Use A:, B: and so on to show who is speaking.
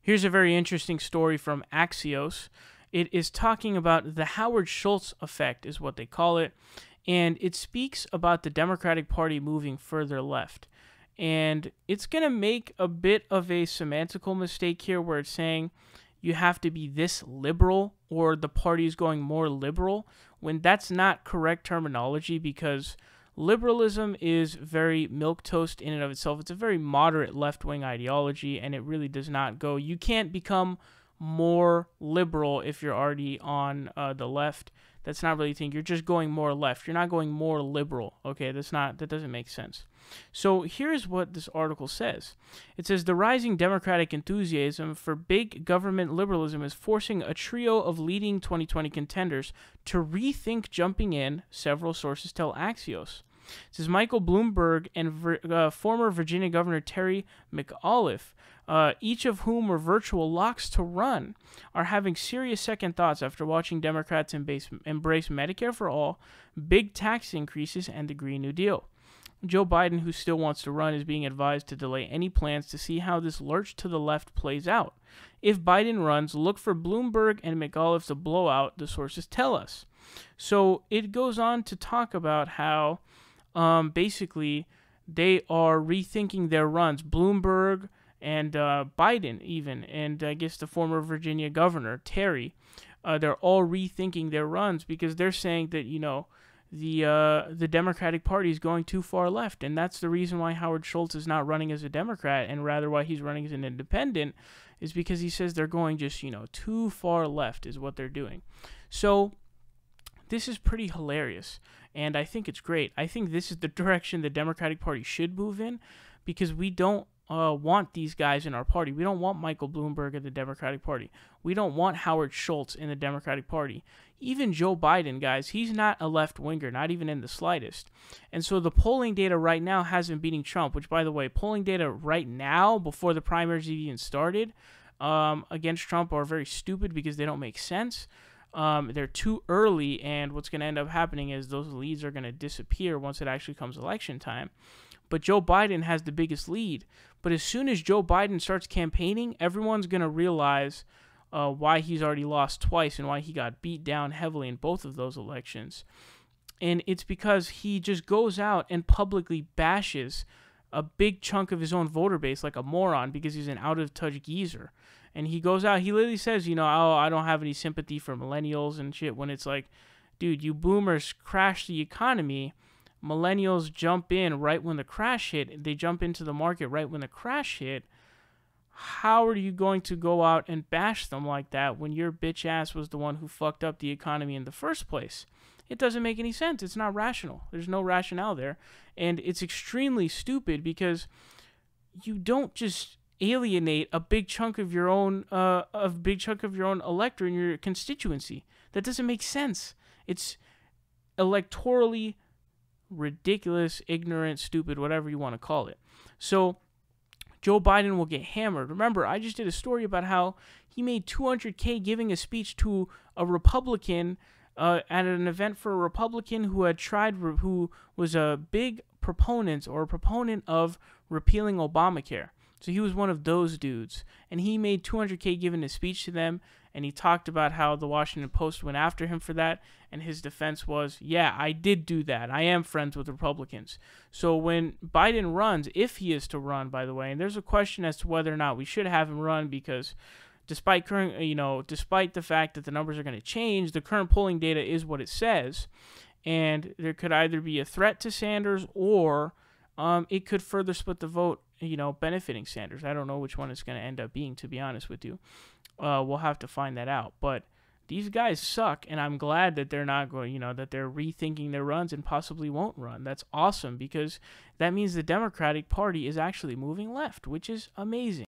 A: Here's a very interesting story from Axios. It is talking about the Howard Schultz effect, is what they call it, and it speaks about the Democratic Party moving further left. And it's going to make a bit of a semantical mistake here where it's saying you have to be this liberal or the party is going more liberal, when that's not correct terminology, because liberalism is very milquetoast in and of itself. It's a very moderate left-wing ideology, and it really does not go. You can't become more liberal if you're already on the left. That's not really a thing. You're just going more left. You're not going more liberal. Okay, that doesn't make sense. So here's what this article says. It says the rising Democratic enthusiasm for big government liberalism is forcing a trio of leading 2020 contenders to rethink jumping in, several sources tell Axios. It says Michael Bloomberg and former Virginia Governor Terry McAuliffe, each of whom were virtual locks to run, are having serious second thoughts after watching Democrats embrace Medicare for all, big tax increases, and the Green New Deal. Joe Biden, who still wants to run, is being advised to delay any plans to see how this lurch to the left plays out. If Biden runs, look for Bloomberg and McAuliffe to blow out, the sources tell us. So it goes on to talk about how basically they are rethinking their runs. Bloomberg and Biden even, and I guess the former Virginia governor, Terry, they're all rethinking their runs because they're saying that, the Democratic Party is going too far left, and that's the reason why Howard Schultz is not running as a Democrat, and rather why he's running as an independent, is because he says they're going just, too far left is what they're doing. So this is pretty hilarious, and I think it's great. I think this is the direction the Democratic Party should move in, because we don't want these guys in our party. We don't want Michael Bloomberg in the Democratic Party. We don't want Howard Schultz in the Democratic Party. Even Joe Biden, guys, he's not a left-winger, not even in the slightest. And so the polling data right now has him beating Trump, which, by the way, polling data right now, before the primaries even started, against Trump are very stupid because they don't make sense. They're too early, and what's going to end up happening is those leads are going to disappear once it actually comes election time. But Joe Biden has the biggest lead. But as soon as Joe Biden starts campaigning, everyone's going to realize why he's already lost twice and why he got beat down heavily in both of those elections. And it's because he just goes out and publicly bashes a big chunk of his own voter base like a moron because he's an out-of-touch geezer. And he goes out, he literally says, oh, I don't have any sympathy for millennials and shit, when it's like, dude, you boomers crashed the economy. Millennials jump in right when the crash hit. They jump into the market right when the crash hit. How are you going to go out and bash them like that when your bitch ass was the one who fucked up the economy in the first place? It doesn't make any sense. It's not rational. There's no rationale there. And it's extremely stupid because you don't just alienate a big chunk of your own electorate in your constituency. That doesn't make sense. It's electorally ridiculous, ignorant, stupid, whatever you want to call it. So Joe Biden will get hammered. Remember, I just did a story about how he made $200K giving a speech to a Republican at an event for a Republican who was a big proponent of repealing Obamacare. So he was one of those dudes, and he made $200K giving a speech to them, and he talked about how the Washington Post went after him for that, and his defense was, yeah, I did do that. I am friends with Republicans. So when Biden runs, if he is to run, by the way, and there's a question as to whether or not we should have him run, because despite the fact that the numbers are going to change, the current polling data is what it says, and there could either be a threat to Sanders or it could further split the vote, benefiting Sanders. I don't know which one it's going to end up being, to be honest with you. We'll have to find that out. But these guys suck, and I'm glad that they're not going, that they're rethinking their runs and possibly won't run. That's awesome, because that means the Democratic Party is actually moving left, which is amazing.